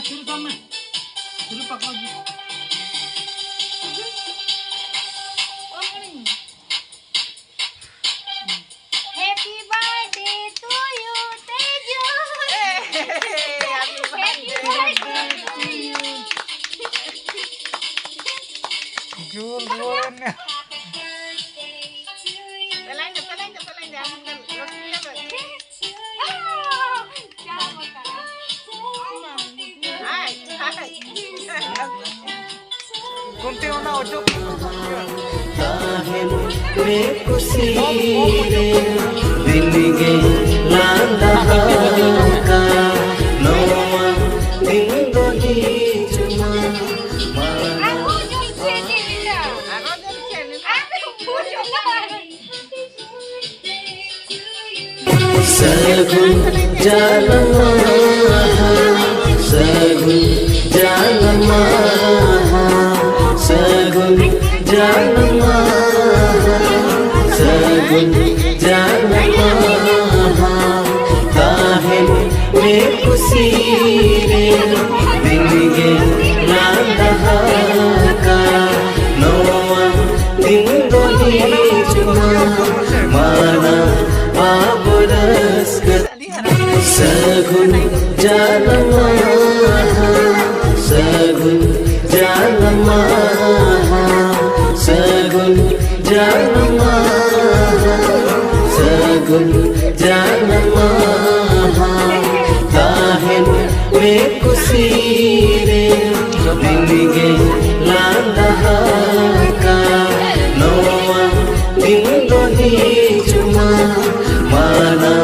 शुरू कर मैं शुरू पकड़ो जी happy birthday to you Teju जोर जोर ने कुंती होना ओटो ताहिन रे खुशी रे दिल गे लांदा का नोमा दिन दोही जुमा aku jom sini Linda aku jom sini सगुन जालमा सगुन जालमा सगुन जालमा सगुन जालमा ताहिन में खुशी रे दिन गे लांदा का नोआ दिन दोही जुमा माना बाबरस सगुन जालमा सगुन जालमा सगुन जालमा सगुन जालमा ताहिन में खुशी रे दिन गे लांदा का नोआ दिन दोही जुमा माना